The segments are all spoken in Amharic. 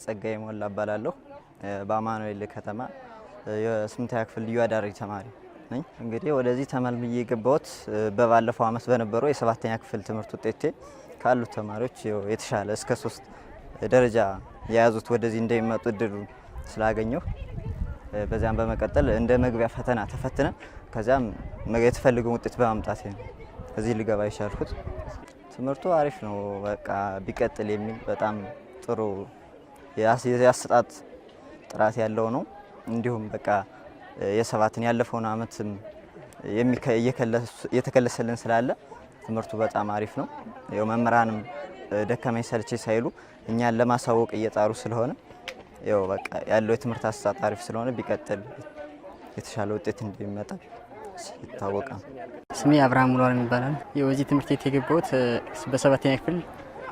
ጸጋዬ ሞላ እባላለሁ። በአማኑኤል ከተማ የ8ኛ ክፍል ልዩ አዳሪ ተማሪ ነኝ። እንግዲህ ወደዚህ ተመልምዬ የገባሁት በባለፈው አመት በነበረው የ7ኛ ክፍል ትምህርት ውጤቴ ካሉት ተማሪዎች የተሻለ እስከ 3 ደረጃ የያዙት ወደዚህ እንደሚመጡ እድሉ ስላገኘሁ በዛም በመቀጠል እንደ መግቢያ ፈተና ተፈትነን ከዛም የተፈልገውን ውጤት በማምጣት እዚህ ልገባ ይቻልኩት። ትምህርቱ አሪፍ ነው። በቃ ቢቀጥል የሚል በጣም ጥሩ ያስጣት ጥራት ያለው ነው። እንዲሁም በቃ የሰባትን ያለፈውን አመት እየተከለሰልን ስላለ ትምህርቱ በጣም አሪፍ ነው። ያው መምህራንም ደከመኝ ሰልቼ ሳይሉ እኛን ለማሳወቅ እየጣሩ ስለሆነ ያው በቃ ያለው የትምህርት አሰጣጥ አሪፍ ስለሆነ ቢቀጥል የተሻለ ውጤት እንደሚመጣ ይታወቃል። ስሜ አብርሃም ሙሏል ይባላል። የዚህ ትምህርት ቤት የገባሁት በ7ኛ ክፍል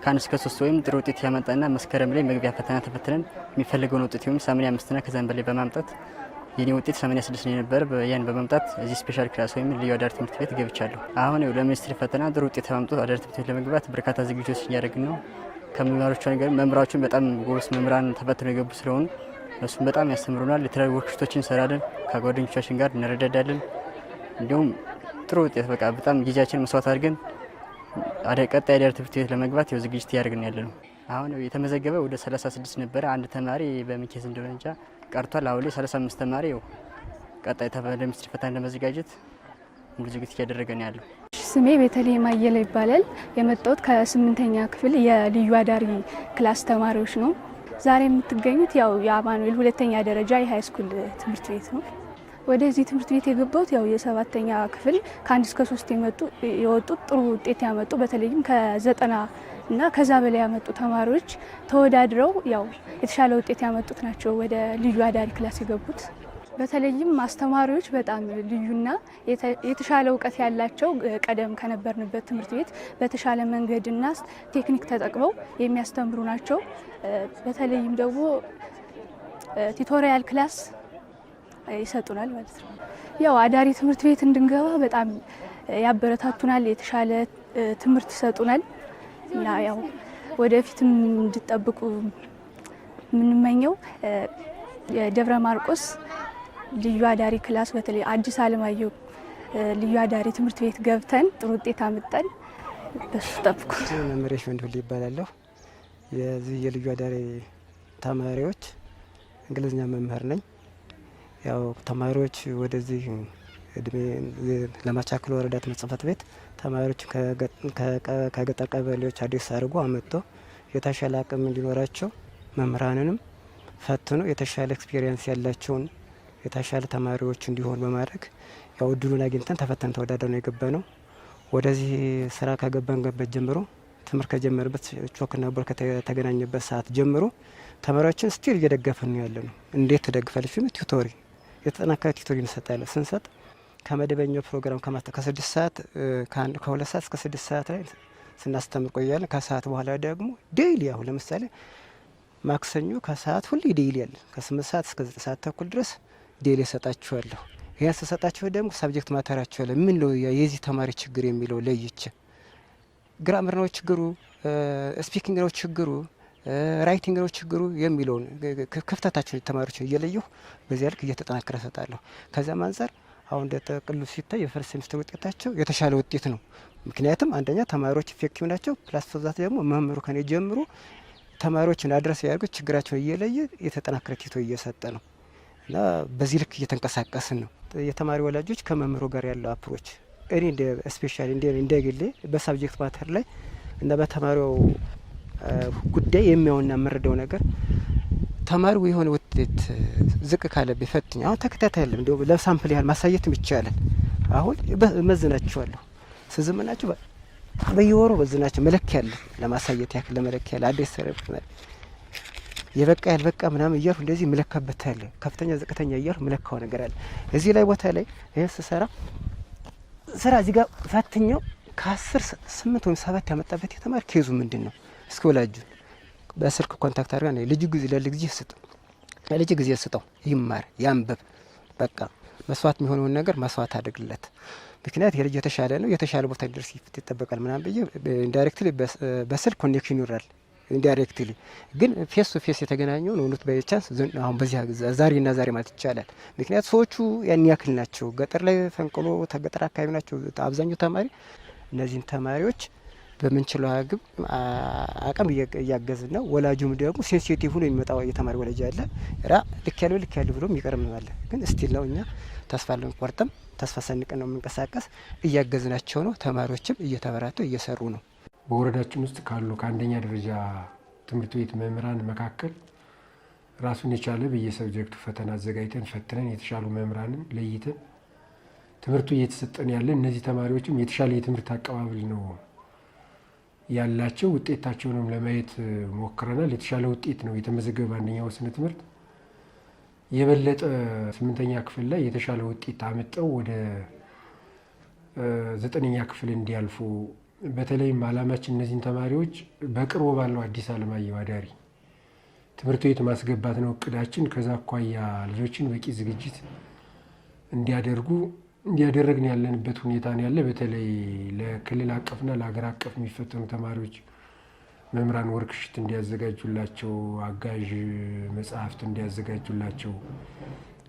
ከ1 እስከ 3 ወይም ጥሩ ውጤት ያመጣና መስከረም ላይ መግቢያ ፈተና ተፈትነን የሚፈልገውን ውጤት ወይም 85 እና ከዛም በላይ በማምጣት የኔ ውጤት 86 ነው ነበር። ያን በማምጣት እዚህ ስፔሻል ክላስ ወይም ልዩ አዳሪ ትምህርት ቤት ገብቻለሁ። አሁን ለሚኒስትሪ ፈተና ጥሩ ውጤት በማምጣት አዳሪ ትምህርት ቤት ለመግባት በርካታ ዝግጅቶች እያደረግን ነው። ከመምህራኖቹ ነገር መምህራኖቹን በጣም ጎበዝ መምህራን ተፈትነው የገቡ ስለሆኑ እሱም በጣም ያስተምሩናል። የተለያዩ ወርክሾቶችን እንሰራለን፣ ከጓደኞቻችን ጋር እንረዳዳለን። እንዲሁም ጥሩ ውጤት በቃ በጣም ጊዜያችን መስዋዕት አድርገን ቀጣይ አዳሪ ትምህርት ቤት ለመግባት ያው ዝግጅት እያደረግን ያለነው። አሁን የተመዘገበ ወደ 36 ነበረ። አንድ ተማሪ በሚኬዝ እንደሆነጃ ቀርቷል። አሁን ላይ 35 ተማሪ ያው ቀጣይ ለሚኒስትሪ ፈተና ለመዘጋጀት ሙሉ ዝግጅት እያደረገ ነው ያለው። ስሜ ቤተልሔም አየለ ይባላል። የመጣሁት ከ8ኛ ክፍል የልዩ አዳሪ ክላስ ተማሪዎች ነው። ዛሬ የምትገኙት ያው የአማኑኤል 2ኛ ደረጃ የሃይ ስኩል ትምህርት ቤት ነው። ወደዚህ ትምህርት ቤት የገባሁት ያው የ7ኛ ክፍል ከ1 እስከ 3 የወጡት ጥሩ ውጤት ያመጡ በተለይም ከ90 እና ከዛ በላይ ያመጡ ተማሪዎች ተወዳድረው ያው የተሻለ ውጤት ያመጡት ናቸው ወደ ልዩ አዳሪ ክላስ የገቡት። በተለይም አስተማሪዎች በጣም ልዩና የተሻለ እውቀት ያላቸው ቀደም ከነበርንበት ትምህርት ቤት በተሻለ መንገድና ቴክኒክ ተጠቅመው የሚያስተምሩ ናቸው። በተለይም ደግሞ ቲቶሪያል ክላስ ይሰጡናል ማለት ነው። ያው አዳሪ ትምህርት ቤት እንድንገባ በጣም ያበረታቱናል፣ የተሻለ ትምህርት ይሰጡናል እና ያው ወደፊትም እንድጠብቁ የምንመኘው የደብረ ማርቆስ ልዩ አዳሪ ክላስ በተለይ አዲስ አለማየሁ ልዩ አዳሪ ትምህርት ቤት ገብተን ጥሩ ውጤት አመጣን በሱ ጠብቁ። መምሬሽ ወንድል ይባላለሁ። የዚህ የልዩ አዳሪ ተማሪዎች እንግሊዝኛ መምህር ነኝ። ያው ተማሪዎች ወደዚህ እድሜ ለማቻከል ወረዳ ትምህርት ጽሕፈት ቤት ተማሪዎች ከገጠር ቀበሌዎች አዲስ አድርጎ አመጥቶ የተሻለ አቅም እንዲኖራቸው መምህራንንም ፈትኖ የተሻለ ኤክስፒሪየንስ ያላቸውን የተሻለ ተማሪዎች እንዲሆን በማድረግ ያው እድሉን አግኝተን ተፈተን ተወዳደር ነው የገባነው። ወደዚህ ስራ ከገባንበት ጀምሮ ትምህርት ከጀመረበት ቾክና ቦር ከተገናኘበት ሰዓት ጀምሮ ተማሪዎችን ስቲል እየደገፈን ነው ያለነው። እንዴት ተደግፋለች? ቲዩቶሪ የተጠናከረ ቲዩቶሪ እንሰጣለን። ስንሰጥ ከመደበኛው ፕሮግራም ከ6 ሰዓት ከ2 ሰዓት እስከ 6 ሰዓት ላይ ስናስተምር ቆያለን። ከሰዓት በኋላ ደግሞ ዴይሊ አሁን ለምሳሌ ማክሰኞ ከሰዓት ሁሌ ዴይሊ ያለ ከ8 ሰዓት እስከ 9 ሰዓት ተኩል ድረስ ዴይሊ ሰጣችኋለሁ። ይህን ስሰጣቸው ደግሞ ሳብጀክት ማተራቸው ላይ ምን ነው የዚህ ተማሪ ችግር የሚለው ለይቼ ግራመር ነው ችግሩ፣ ስፒኪንግ ነው ችግሩ፣ ራይቲንግ ነው ችግሩ የሚለውን ክፍተታቸውን ተማሪዎች እየለየሁ በዚያ ልክ እየተጠናከረ ሰጣለሁ። ከዚያም አንጻር አሁን እንደ ጥቅሉ ሲታይ የፈርስት ሴሚስተር ውጤታቸው የተሻለ ውጤት ነው። ምክንያቱም አንደኛ ተማሪዎች ኢፌክቲቭ ናቸው፣ ፕላስ ፎዛት ደግሞ መምህሩ ከኔ ጀምሮ ተማሪዎችን አድረስ ያደርጉት ችግራቸውን እየለየ የተጠናከረ ቲቶ እየሰጠ ነው እና በዚህ ልክ እየተንቀሳቀስን ነው። የተማሪ ወላጆች ከመምህሩ ጋር ያለው አፕሮች እኔ እንደ ስፔሻሊ እንደ ግሌ በሳብጀክት ማተር ላይ እና በተማሪው ጉዳይ የሚያውና የምረዳው ነገር ተማሪው የሆነ ውጤት ዝቅ ካለብ ይፈትኝ አሁን ተከታታይ አይደለም እንደው ለሳምፕል ያህል ማሳየትም ይቻላል። አሁን መዝናቸዋለሁ ስዝምናቸው በየወሩ በዝናቸው መለኪያ አለ ለማሳየት ያክል ለመለኪያ አለ አዲስ ሰረፍ የበቃ ያልበቃ ምናምን እያልኩ እንደዚህ መለካበት አለ ከፍተኛ ዝቅተኛ እያልኩ መለካው ነገር አለ። እዚህ ላይ ቦታ ላይ ይሄ ስሰራ ስራ እዚህ ጋር ፈትኛው ከ10 8 ወይም 7 ያመጣበት የተማሪ ኬዙ ምንድነው? እስኪ ወላጁ በስልክ ኮንታክት አድርጋ ነው ልጅ ጊዜ ለልጅ ጊዜ ስጠው ይማር ያንበብ በቃ መስዋዕት የሚሆነውን ነገር መስዋዕት አድርግለት። ምክንያት የልጅ የተሻለ ነው የተሻለ ቦታ ሊደርስ ይጠበቃል ምናምን ብዬ ኢንዳይሬክትሊ በስልክ ኮኔክሽን ይኖራል። ኢንዳይሬክትሊ ግን ፌስ ቱ ፌስ የተገናኘው ነው ኖት ባይ ቻንስ አሁን በዚህ ዛሬና ዛሬ ማለት ይቻላል። ምክንያት ሰዎቹ ያን ያክል ናቸው። ገጠር ላይ ፈንቅሎ ተገጠር አካባቢ ናቸው አብዛኛው ተማሪ። እነዚህን ተማሪዎች በምንችለው አቅም እያገዝን ነው። ወላጁም ደግሞ ሴንሲቲቭ ሆኖ የሚመጣው የተማሪ ወላጅ አለ ልክ ያለው ብሎ የሚቀርም አለ። ግን ስቲል ነው እኛ ተስፋ ለንቆርጥም ተስፋ ሰንቀን ነው የምንቀሳቀስ። እያገዝናቸው ነው። ተማሪዎችም እየተበራቱ እየሰሩ ነው። በወረዳችን ውስጥ ካሉ ከአንደኛ ደረጃ ትምህርት ቤት መምህራን መካከል ራሱን የቻለ በየሰብጀክቱ ፈተና አዘጋጅተን ፈትነን የተሻሉ መምህራንን ለይተን ትምህርቱ እየተሰጠን ያለ እነዚህ ተማሪዎችም የተሻለ የትምህርት አቀባበል ነው ያላቸው። ውጤታቸውንም ለማየት ሞክረናል። የተሻለ ውጤት ነው የተመዘገበ አንደኛው ስነ ትምህርት የበለጠ 8ኛ ክፍል ላይ የተሻለ ውጤት አመጣው ወደ 9ኛ ክፍል እንዲያልፉ በተለይም አላማችን እነዚህን ተማሪዎች በቅርቡ ባለው አዲስ አለማየሁ አዳሪ ትምህርት ቤት ማስገባት ነው እቅዳችን። ከዛ አኳያ ልጆችን በቂ ዝግጅት እንዲያደረግን ያለንበት ሁኔታ ነው ያለ። በተለይ ለክልል አቀፍና ለሀገር አቀፍ የሚፈተኑ ተማሪዎች መምህራን ወርክሽት እንዲያዘጋጁላቸው፣ አጋዥ መጽሐፍት እንዲያዘጋጁላቸው፣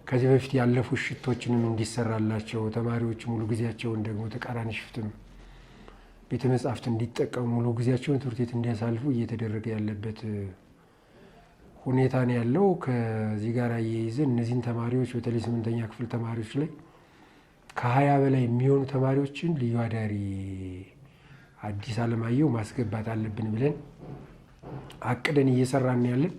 ከዚህ በፊት ያለፉ ሽቶችንም እንዲሰራላቸው፣ ተማሪዎች ሙሉ ጊዜያቸውን ደግሞ ተቃራኒ ሽፍትም ቤተ መጻሕፍት እንዲጠቀሙ ሙሉ ጊዜያቸውን ትምህርት ቤት እንዲያሳልፉ እየተደረገ ያለበት ሁኔታ ነው ያለው። ከዚህ ጋር አያይዘን እነዚህን ተማሪዎች በተለይ 8ኛ ክፍል ተማሪዎች ላይ ከ20 በላይ የሚሆኑ ተማሪዎችን ልዩ አዳሪ አዲስ አለማየሁ ማስገባት አለብን ብለን አቅደን እየሰራን ያለን።